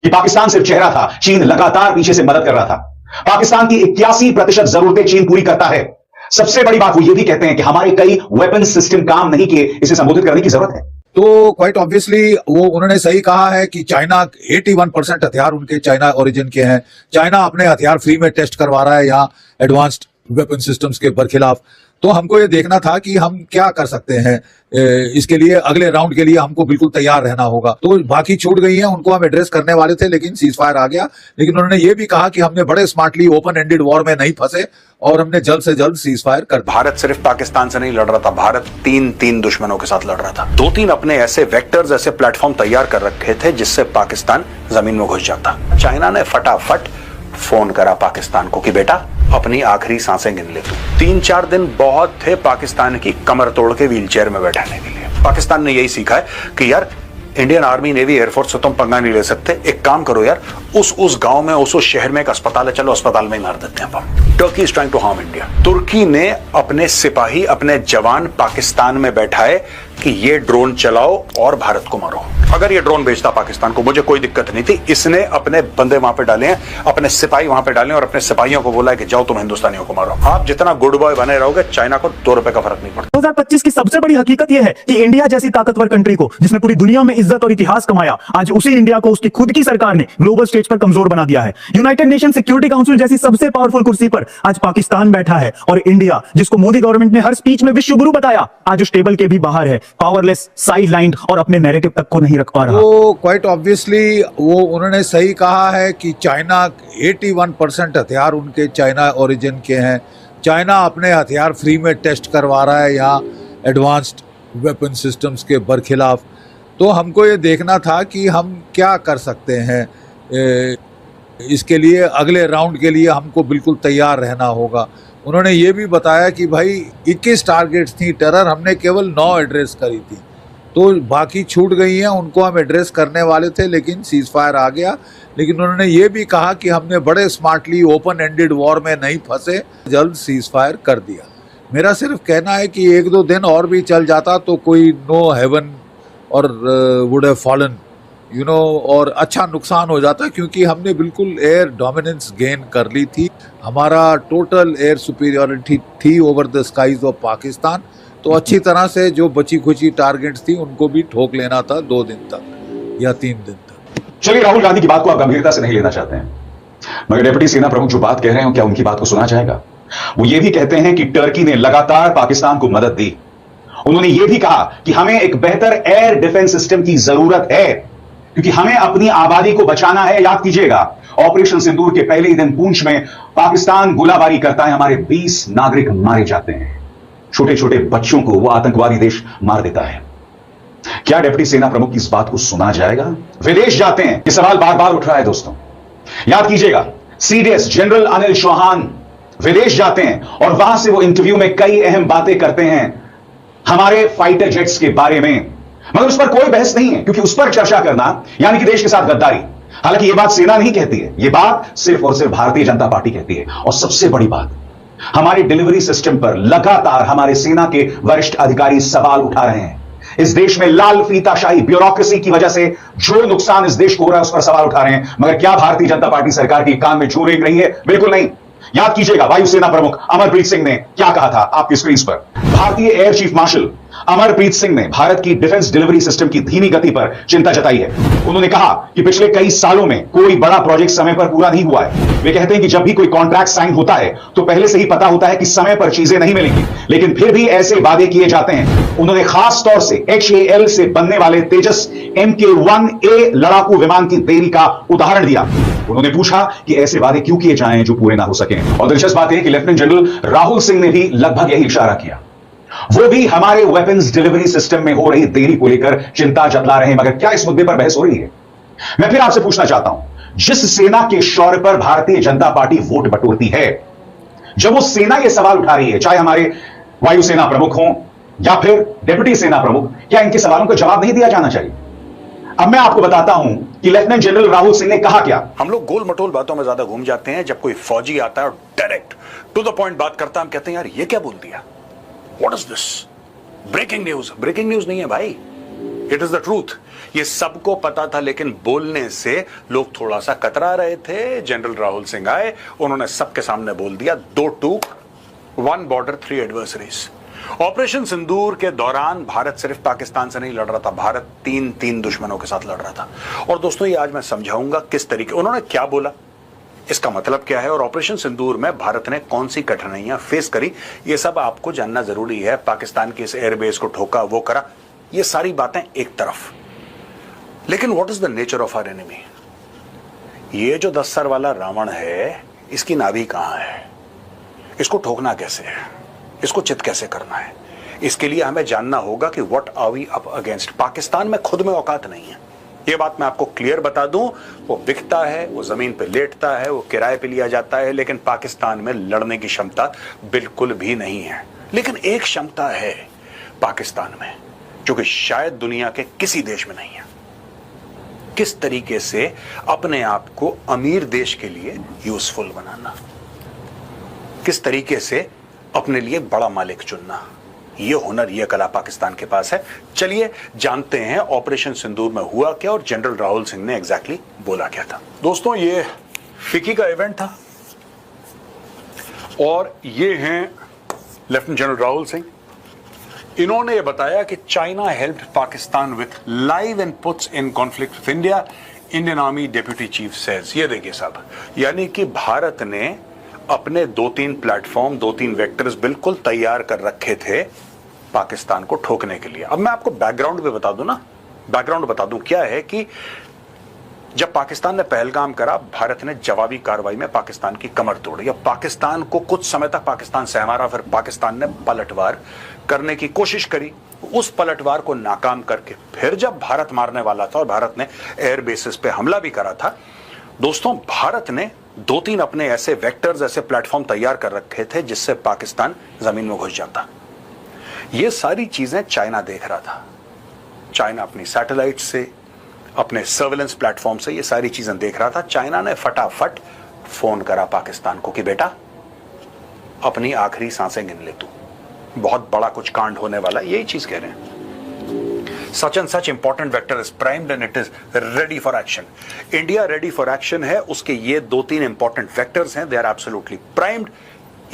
कि पाकिस्तान सिर्फ चेहरा था, चीन लगातार पीछे से मदद कर रहा था। पाकिस्तान की 81% जरूरतें चीन पूरी करता है। सबसे बड़ी बात वो ये भी कहते हैं कि हमारे कई वेपन सिस्टम काम नहीं किए, इसे संबोधित करने की जरूरत है। तो क्वाइट ऑब्वियसली वो उन्होंने सही कहा है कि चाइना 81% हथियार उनके चाइना ओरिजिन के हैं। चाइना अपने हथियार फ्री में टेस्ट करवा रहा है यहाँ एडवांस्ड वेपन सिस्टम्स के बरखिलाफ। तो हमको ये देखना था कि हम क्या कर सकते हैं। इसके लिए अगले राउंड के लिए हमको बिल्कुल तैयार रहना होगा। तो बाकी छूट गई है, उनको हम एड्रेस करने वाले थे, लेकिन सीज फायर आ गया। लेकिन उन्होंने ये भी कहा कि हमने बड़े स्मार्टली ओपन एंडेड वॉर में नहीं फंसे और हमने जल्द से जल्द सीज फायर कर दिया। भारत सिर्फ पाकिस्तान से नहीं लड़ रहा था, भारत तीन दुश्मनों के साथ लड़ रहा था। 2-3 अपने ऐसे वेक्टर्स, ऐसे प्लेटफॉर्म तैयार कर रखे थे जिससे पाकिस्तान जमीन में घुस जाता। चाइना ने फटाफट फोन करा पाकिस्तान को कि बेटा अपनी आखिरी सांसें गिन ले तू। 3-4 दिन बहुत थे पाकिस्तान की कमर तोड़ के व्हीलचेयर में बैठाने के लिए। पाकिस्तान ने यही सीखा है कि यार इंडियन आर्मी, नेवी, एयरफोर्स से तुम पंगा नहीं ले सकते। एक काम करो यार, उस गांव में, उस शहर में एक अस्पताल है, चलो अस्पताल में ही मार देते हैं हम। Turkey is trying to harm India. तुर्की ने अपने सिपाही, अपने जवान पाकिस्तान में बैठाए कि ये ड्रोन चलाओ और भारत को मारो। अगर ये ड्रोन भेजता पाकिस्तान को, मुझे कोई दिक्कत नहीं थी। इसने अपने बंदे वहां पे डाले हैं, अपने सिपाही वहां पे डाले और अपने सिपाहियों को बोला है कि जाओ तुम हिंदुस्तानियों को मारो। आप जितना गुड बॉय बने रहोगे, चाइना को 2 रुपए का फर्क नहीं पड़ता। 2025 की सबसे बड़ी हकीकत यह है कि इंडिया जैसी ताकतवर कंट्री को, जिसने पूरी दुनिया में इज्जत और इतिहास कमाया, आज उसी इंडिया को उसकी खुद की सरकार ने ग्लोबल स्टेज पर कमजोर बना दिया है। यूनाइटेड नेशन सिक्योरिटी काउंसिल जैसी सबसे पावरफुल कुर्सी पर आज पाकिस्तान बैठा है और इंडिया, जिसको मोदी गवर्नमेंट ने हर स्पीच में विश्व गुरु बताया, आज उस टेबल के भी बाहर है, पावरलेस, साइडलाइंड और अपने नैरेटिव तक को नहीं रख पा रहा। तो क्वाइट ऑब्वियसली वो उन्होंने सही कहा है कि चाइना 81% हथियार उनके चाइना ओरिजिन के हैं। चाइना अपने हथियार फ्री में टेस्ट करवा रहा है यहाँ एडवांस्ड वेपन सिस्टम्स के बरखिलाफ। तो हमको ये देखना था कि हम क्या कर सकते हैं। इसके लिए अगले राउंड के लिए हमको बिल्कुल तैयार रहना होगा। उन्होंने ये भी बताया कि भाई 21 टारगेट्स थी टेरर, हमने केवल 9 एड्रेस करी थी। तो बाकी छूट गई हैं, उनको हम एड्रेस करने वाले थे, लेकिन सीज फायर आ गया। लेकिन उन्होंने ये भी कहा कि हमने बड़े स्मार्टली ओपन एंडेड वॉर में नहीं फंसे, जल्द सीज फायर कर दिया। मेरा सिर्फ कहना है कि 1-2 दिन और भी चल जाता तो कोई नो हेवन और would have fallen, you know, और अच्छा नुकसान हो जाता, क्योंकि हमने बिल्कुल एयर डोमिनेंस गेन कर ली थी। हमारा टोटल एयर सुपीरियरिटी थी over the skies of Pakistan. तो अच्छी तरह से जो बची खुची टारगेट्स थी उनको भी ठोक लेना था 2 दिन तक या 3 दिन तक। चलिए, राहुल गांधी की बात को आप गंभीरता से नहीं लेना चाहते हैं, मगर डिप्टी सेना प्रमुख जो बात कह रहे हैं, क्या उनकी बात को सुना जाएगा? वो ये भी कहते हैं कि टर्की ने लगातार पाकिस्तान को मदद दी। उन्होंने ये भी कहा कि हमें एक बेहतर एयर डिफेंस सिस्टम की जरूरत है, क्योंकि हमें अपनी आबादी को बचाना है। याद कीजिएगा, ऑपरेशन सिंदूर के पहले ही दिन पूंछ में पाकिस्तान गोलाबारी करता है, हमारे 20 नागरिक मारे जाते हैं। छोटे छोटे बच्चों को वो आतंकवादी देश मार देता है। क्या डिप्टी सेना प्रमुख की इस बात को सुना जाएगा? विदेश जाते हैं, ये सवाल बार बार उठ रहा है दोस्तों। याद कीजिएगा, सीडीएस जनरल अनिल चौहान विदेश जाते हैं और वहां से वो इंटरव्यू में कई अहम बातें करते हैं हमारे फाइटर जेट्स के बारे में, मगर उस पर कोई बहस नहीं है, क्योंकि उस पर चर्चा करना यानी कि देश के साथ गद्दारी। हालांकि यह बात सेना नहीं कहती है, यह बात सिर्फ और सिर्फ भारतीय जनता पार्टी कहती है। और सबसे बड़ी बात, हमारी डिलीवरी सिस्टम पर लगातार हमारे सेना के वरिष्ठ अधिकारी सवाल उठा रहे हैं। इस देश में लाल फीताशाही ब्यूरोक्रेसी की वजह से जो नुकसान इस देश को हो रहा है उस पर सवाल उठा रहे हैं। मगर क्या भारतीय जनता पार्टी सरकार की कान में जू रेंग रही है? बिल्कुल नहीं। याद कीजिएगा, वायुसेना प्रमुख अमरप्रीत सिंह ने क्या कहा था आपकी स्क्रीन पर। भारतीय air chief marshal Amarpreet Singh ने भारत की डिफेंस डिलीवरी सिस्टम की धीमी गति पर चिंता जताई है। उन्होंने कहा कि पिछले कई सालों में कोई बड़ा प्रोजेक्ट समय पर पूरा नहीं हुआ है। वे कहते हैं कि जब भी कोई कॉन्ट्रैक्ट साइन होता है तो पहले से ही पता होता है कि समय पर चीजें नहीं मिलेंगी, लेकिन फिर भी ऐसे वादे किए जाते हैं। उन्होंने खास तौर से HAL से बनने वाले तेजस MK-1A लड़ाकू विमान की देरी का उदाहरण दिया। उन्होंने पूछा कि ऐसे वादे क्यों किए जाएं जो पूरे ना हो सके। और दिलचस्प बात है कि लेफ्टिनेंट जनरल राहुल सिंह ने भी लगभग यही इशारा किया। वो भी हमारे वेपन्स डिलीवरी सिस्टम में हो रही देरी को लेकर चिंता जतला रहे हैं। मगर क्या इस मुद्दे पर बहस हो रही है? मैं फिर आपसे पूछना चाहता हूं, जिस सेना के शौर्य पर भारतीय जनता पार्टी वोट बटोरती है, जब वो सेना ये सवाल उठा रही है, चाहे हमारे वायुसेना प्रमुख हों या फिर डिप्टी सेना प्रमुख, क्या इनके सवालों का जवाब नहीं दिया जाना चाहिए? अब मैं आपको बताता हूं कि लेफ्टिनेंट जनरल राहुल सिंह ने कहा क्या। हम लोग गोल मटोल बातों में ज्यादा घूम जाते हैं। जब कोई फौजी आता है और डायरेक्ट टू द पॉइंट बात करता है, हम कहते हैं यार ये क्या बोल दिया, what is this, breaking news. Breaking news नहीं है भाई, इट इज द ट्रूथ। ये सबको पता था, लेकिन बोलने से लोग थोड़ा सा कतरा रहे थे। जनरल राहुल सिंह आए, उन्होंने सबके सामने बोल दिया, 2 टूक 1 बॉर्डर 3 एडवर्सरीज। ऑपरेशन सिंदूर के दौरान भारत सिर्फ पाकिस्तान से नहीं लड़ रहा था, भारत 3 दुश्मनों के साथ लड़ रहा था। और दोस्तों, ये आज मैं समझाऊंगा किस तरीके उन्होंने क्या बोला, इसका मतलब क्या है, और ऑपरेशन सिंदूर में भारत ने कौन सी कठिनाइयां फेस करी, ये सब आपको जानना जरूरी है। पाकिस्तान की इस एयरबेस को ठोका, वो करा, ये सारी बातें एक तरफ, लेकिन what is the nature of our enemy? ये जो 10 सर वाला रावण है, इसकी नाभि कहां है? इसको ठोकना कैसे है? इसको चित कैसे करना है? इसके लिए हमें जानना होगा कि what are we up against. Pakistan में खुद में औकात नहीं है, ये बात मैं आपको क्लियर बता दूं। वो बिकता है, वो जमीन पे लेटता है, वो किराए पे लिया जाता है, लेकिन पाकिस्तान में लड़ने की क्षमता बिल्कुल भी नहीं है। लेकिन एक क्षमता है पाकिस्तान में, जो कि शायद दुनिया के किसी देश में नहीं है। किस तरीके से अपने आप को अमीर देश के लिए यूजफुल बनाना, किस तरीके से अपने लिए बड़ा मालिक चुनना, ये हुनर, ये कला पाकिस्तान के पास है। चलिए जानते हैं ऑपरेशन सिंदूर में हुआ क्या और जनरल राहुल सिंह ने एग्जैक्टली बोला क्या था। दोस्तों, ये फिकी का इवेंट था और ये हैं लेफ्टिनेंट जनरल राहुल सिंह। इन्होंने ये बताया कि China helped Pakistan with live inputs in conflict with India, Indian army deputy chief says. ये देखिए साहब, यानी कि भारत ने अपने 2-3 प्लेटफॉर्म, 2-3 वेक्टर्स बिल्कुल तैयार कर रखे थे पाकिस्तान को ठोकने के लिए। अब मैं आपको बैकग्राउंड भी बता दूं ना, बैकग्राउंड बता दूं क्या है कि जब पाकिस्तान ने पहलगाम करा, भारत ने जवाबी कार्रवाई में पाकिस्तान की कमर तोड़ी। अब पाकिस्तान को कुछ समय तक पाकिस्तान सहमा रहा, फिर पाकिस्तान ने पलटवार करने की कोशिश करी। उस पलटवार को नाकाम करके फिर जब भारत मारने वाला था और भारत ने एयर बेसिस पे हमला भी करा था, दोस्तों भारत ने 2-3 अपने ऐसे वेक्टर्स, ऐसे प्लेटफॉर्म तैयार कर रखे थे जिससे पाकिस्तान जमीन में घुस जाता। ये सारी चीजें चाइना देख रहा था। चाइना अपनी सैटेलाइट से, अपने सर्वेलेंस प्लेटफॉर्म से ये सारी चीजें देख रहा था। चाइना ने फटाफट फोन करा पाकिस्तान को कि बेटा, अपनी आखिरी सांसें गिन ले तू, बहुत बड़ा कुछ कांड होने वाला, यही चीज कह रहे हैं। Such and such important vector is primed and it is ready for action. India ready for action है, उसके ये 2-3 important vectors हैं, they are absolutely primed।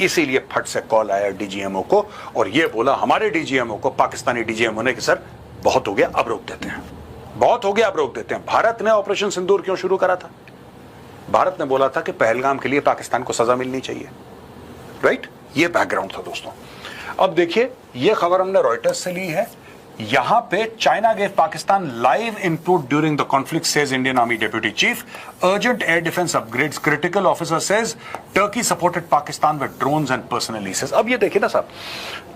इसीलिए फट से कॉल आया डीजीएमओ को और ये बोला हमारे डीजीएमओ को, पाकिस्तानी डीजीएमओ ने, कि सर बहुत हो गया, अब रोक देते हैं, बहुत हो गया, अब रोक देते हैं। भारत ने ऑपरेशन सिंदूर क्यों शुरू करा था? भारत ने बोला था कि पहलगाम के लिए पाकिस्तान को सजा मिलनी चाहिए, राइट? ये बैकग्राउंड था दोस्तों। अब देखिए, ये खबर हमने रॉयटर्स से ली है। यहां पे China gave Pakistan live input during the conflict, says Indian army deputy chief. Urgent air defence upgrades, critical officer says Turkey supported Pakistan with drones and personnel leases. अब ये देखिए ना साहब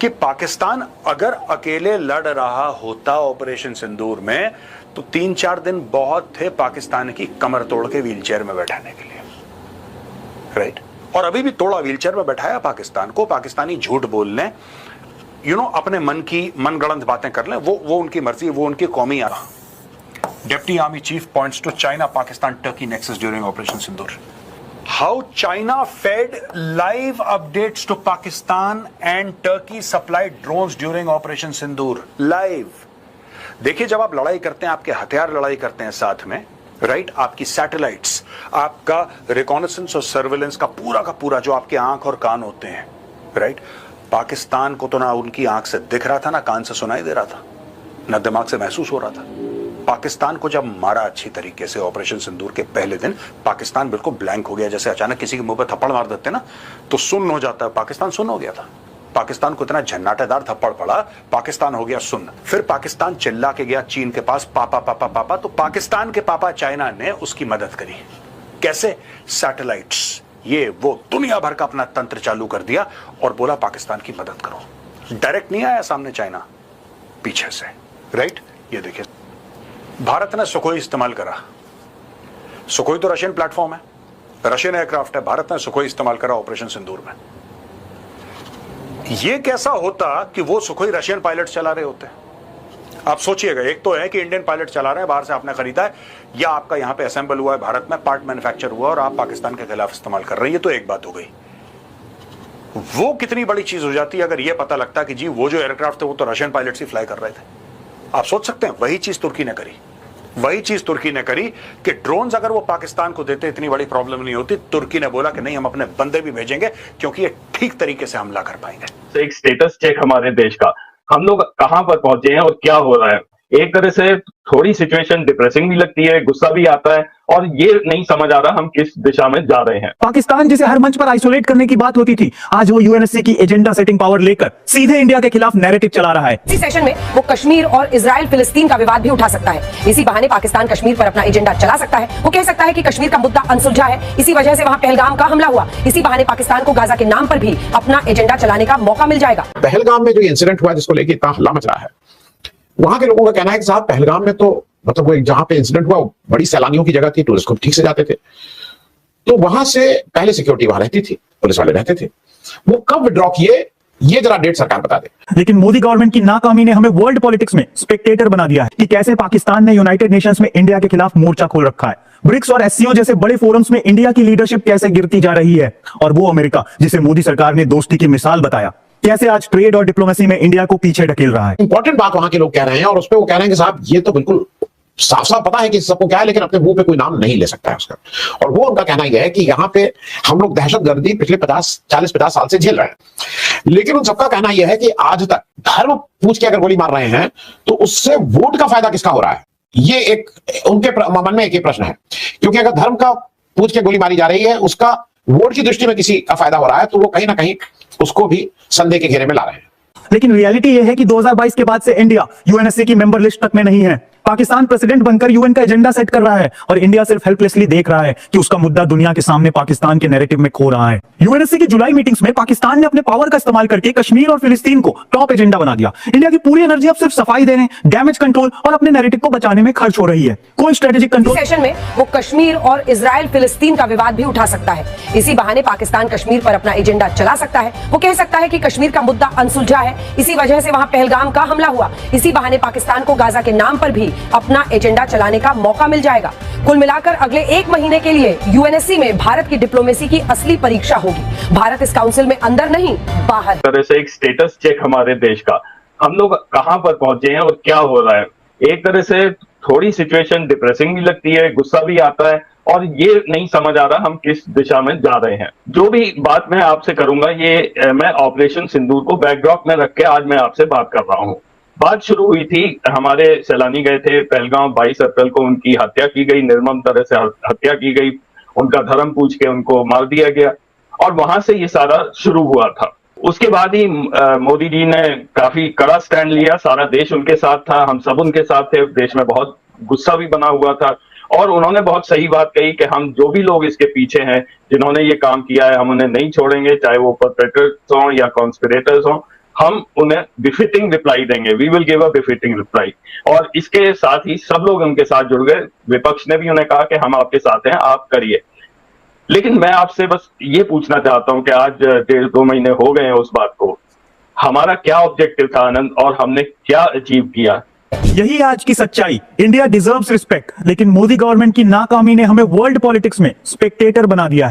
कि पाकिस्तान अगर अकेले लड़ रहा होता ऑपरेशन सिंदूर में, तो 3-4 दिन बहुत थे पाकिस्तान की कमर तोड़ के व्हीलचेयर में बैठाने के लिए, राइट? और अभी भी तोड़ा, व्हीलचेयर में बैठाया पाकिस्तान को। पाकिस्तानी झूठ बोल लें, अपने मन की मनगढ़ंत बातें कर लें, वो उनकी मर्जी, वो उनकी कौमी आ रहा। Deputy army chief points to China Pakistan Turkey nexus during operation Sindoor. How China fed live updates to Pakistan and Turkey supplied drones during operation Sindoor. Live देखिए, जब आप लड़ाई करते हैं, आपके हथियार लड़ाई करते हैं साथ में, राइट? आपकी सैटेलाइट्स, आपका रिकॉनेसेंस और सर्वेलेंस का पूरा जो आपके आंख और कान होते हैं, राइट? पाकिस्तान को तो ना उनकी आंख से दिख रहा था, ना कान से सुनाई दे रहा था, ना दिमाग से महसूस हो रहा था। पाकिस्तान को जब मारा अच्छी तरीके से ऑपरेशन सिंदूर के पहले दिन, पाकिस्तान बिल्कुल ब्लैंक हो गया। जैसे अचानक किसी के मुंह पर थप्पड़ मार देते ना तो सुन्न हो जाता है, पाकिस्तान सुन्न हो गया था। पाकिस्तान को इतना झन्नाटेदार थप्पड़ पड़ा, पाकिस्तान हो गया सुन्न। फिर पाकिस्तान चिल्ला के गया चीन के पास, पापा पापा पापा। तो पाकिस्तान के पापा चाइना ने उसकी मदद करी। कैसे? सैटेलाइट्स, ये वो दुनिया भर का अपना तंत्र चालू कर दिया और बोला पाकिस्तान की मदद करो। डायरेक्ट नहीं आया सामने चाइना, पीछे से, राइट? ये देखिए, भारत ने सुखोई इस्तेमाल करा। सुखोई तो रशियन प्लेटफॉर्म है, रशियन एयरक्राफ्ट है, भारत ने सुखोई इस्तेमाल करा ऑपरेशन सिंदूर में। यह कैसा होता कि वो सुखोई रशियन पायलट चला रहे होते? आप सोचिएगा, एक तो है कि इंडियन पायलट चला रहे हैं, बाहर से आपने खरीदा है, या आपका यहां पे असेंबल हुआ है भारत में, पार्ट मैन्युफैक्चर हुआ और आप पाकिस्तान के खिलाफ इस्तेमाल कर रहे हैं। ये तो एक बात हो गई। वो कितनी बड़ी चीज हो जाती है अगर ये पता लगता कि जी वो जो एयरक्राफ्ट थे वो तो रशियन पायलट्स ही फ्लाई कर रहे थे। आप सोच सकते हैं वही चीज तुर्की ने करी, वही चीज तुर्की ने करी कि ड्रोन्स अगर वो पाकिस्तान को देते इतनी बड़ी प्रॉब्लम नहीं होती। तुर्की ने बोला कि नहीं, हम अपने बंदे भी भेजेंगे क्योंकि ये ठीक तरीके से हमला कर पाएंगे। एक स्टेटस चेक हमारे देश का, हम लोग कहां पर पहुंचे हैं और क्या हो रहा है। एक तरह से थोड़ी सिचुएशन डिप्रेसिंग भी लगती है, गुस्सा भी आता है और ये नहीं समझ आ रहा हम किस दिशा में जा रहे हैं। पाकिस्तान जिसे हर मंच पर आइसोलेट करने की बात होती थी, आज वो यूएनएससी की एजेंडा सेटिंग पावर लेकर सीधे इंडिया के खिलाफ नैरेटिव चला रहा है। इसी सेशन में वो कश्मीर और इजराइल फिलिस्तीन का विवाद भी उठा सकता है। इसी बहाने पाकिस्तान कश्मीर पर अपना एजेंडा चला सकता है। वो कह सकता है कि कश्मीर का मुद्दा अनसुलझा है, इसी वजह से वहां पहलगाम का हमला हुआ। इसी बहाने पाकिस्तान को गाजा के नाम पर भी अपना एजेंडा चलाने का मौका मिल जाएगा। पहलगाम में जो इंसिडेंट हुआ जिसको लेकर इतना हल्ला मच रहा है, वहां के लोगों का कहना है कि साहब पहलगाम में तो मतलब वो जहां पे इंसिडेंट हुआ बड़ी सैलानियों की जगह थी, टूरिस्ट को ठीक से जाते थे, तो वहां से पहले सिक्योरिटी वहां रहती थी, पुलिस वाले रहते थे। वो कब विड्रॉ किए, ये जरा डेट सरकार बता दे। लेकिन मोदी गवर्नमेंट की नाकामी ने हमें वर्ल्ड पॉलिटिक्स में स्पेक्टेटर बना दिया है कि कैसे पाकिस्तान ने यूनाइटेड नेशंस में इंडिया के खिलाफ मोर्चा खोल रखा है। ब्रिक्स और एससीओ जैसे बड़े फोरम्स में इंडिया की लीडरशिप कैसे गिरती जा रही है, और वो अमेरिका जिसे मोदी सरकार ने दोस्ती की मिसाल बताया, कैसे आज ट्रेड और डिप्लोमेसी में इंडिया को पीछे ढकेल रहा है। इंपॉर्टेंट बात वहां के लोग कह रहे हैं और उस पर वो कह रहे हैं कि साहब ये तो बिल्कुल साफ साफ पता है कि सबको क्या है, लेकिन अपने मुंह पे कोई नाम नहीं ले सकता है उसका। और वो उनका कहना यह है कि यहाँ पे हम लोग दहशतगर्दी पिछले 40-50 साल से झेल रहे हैं, लेकिन उन सबका कहना यह है कि आज तक धर्म पूछ के अगर गोली मार रहे हैं तो उससे वोट का फायदा किसका हो रहा है, ये एक उनके मन में एक ही प्रश्न है। क्योंकि अगर धर्म का पूछ के गोली मारी जा रही है, उसका वोट की दृष्टि में किसी का फायदा हो रहा है, तो वो कहीं ना कहीं उसको भी संदेह के घेरे में ला रहे हैं। लेकिन रियलिटी यह है कि 2022 के बाद से इंडिया यूएनएससी की मेंबर लिस्ट तक में नहीं है। पाकिस्तान प्रेसिडेंट बनकर यूएन का एजेंडा सेट कर रहा है और इंडिया सिर्फ हेल्पलेसली देख रहा है कि उसका मुद्दा दुनिया के सामने पाकिस्तान के नैरेटिव में खो रहा है। यूएनएससी की जुलाई मीटिंग्स में पाकिस्तान ने अपने पावर का इस्तेमाल करके कश्मीर और फिलिस्तीन को टॉप एजेंडा बना दिया। इंडिया की पूरी एनर्जी अब सिर्फ सफाई देने, डैमेज कंट्रोल और अपने नैरेटिव को बचाने में खर्च हो रही है। कोई स्ट्रेटेजिक कंट्रोल सेशन में वो कश्मीर और इजराइल फिलिस्तीन का विवाद भी उठा सकता है। इसी बहाने पाकिस्तान कश्मीर पर अपना एजेंडा चला सकता है। वो कह सकता है कि कश्मीर का मुद्दा अनसुलझा है, इसी वजह से वहां पहलगाम का हमला हुआ। इसी बहाने पाकिस्तान को गाजा के नाम पर भी अपना एजेंडा चलाने का मौका मिल जाएगा। कुल मिलाकर अगले 1 महीने के लिए यूएनएससी में भारत की डिप्लोमेसी की असली परीक्षा होगी। भारत इस काउंसिल में अंदर नहीं, बाहर। तरह से एक स्टेटस चेक हमारे देश का, हम लोग कहां पर पहुंचे हैं और क्या हो रहा है। एक तरह से थोड़ी सिचुएशन डिप्रेसिंग भी लगती है, गुस्सा भी आता है और ये नहीं समझ आ रहा हम किस दिशा में जा रहे हैं। जो भी बात मैं आपसे करूंगा, ये मैं ऑपरेशन सिंदूर को बैकड्रॉप में रख के आज मैं आपसे बात कर रहा हूं। बात शुरू हुई थी, हमारे सैलानी गए थे पहलगाम, 22 अप्रैल को उनकी हत्या की गई, निर्मम तरह से हत्या की गई, उनका धर्म पूछ के उनको मार दिया गया और वहां से ये सारा शुरू हुआ था। उसके बाद ही मोदी जी ने काफी कड़ा स्टैंड लिया, सारा देश उनके साथ था, हम सब उनके साथ थे, देश में बहुत गुस्सा भी बना हुआ था और उन्होंने बहुत सही बात कही कि हम जो भी लोग इसके पीछे हैं, जिन्होंने ये काम किया है, हम उन्हें नहीं छोड़ेंगे, चाहे वो परपेट्रेटर्स हों या कॉन्स्पिरेटर्स हों, हम उन्हें बिफिटिंग रिप्लाई देंगे, we will give a befitting reply. और इसके साथ ही सब लोग उनके साथ जुड़ गए, विपक्ष ने भी उन्हें कहा कि हम आपके साथ हैं, आप करिए। लेकिन मैं आपसे बस ये पूछना चाहता हूं कि आज 1.5-2 महीने हो गए हैं उस बात को, हमारा क्या ऑब्जेक्टिव था आनंद और हमने क्या अचीव किया? यही आज की सच्चाई। इंडिया डिजर्व्स रिस्पेक्ट, लेकिन मोदी गवर्नमेंट की नाकामी ने हमें वर्ल्ड पॉलिटिक्स में स्पेक्टेटर बना दिया है।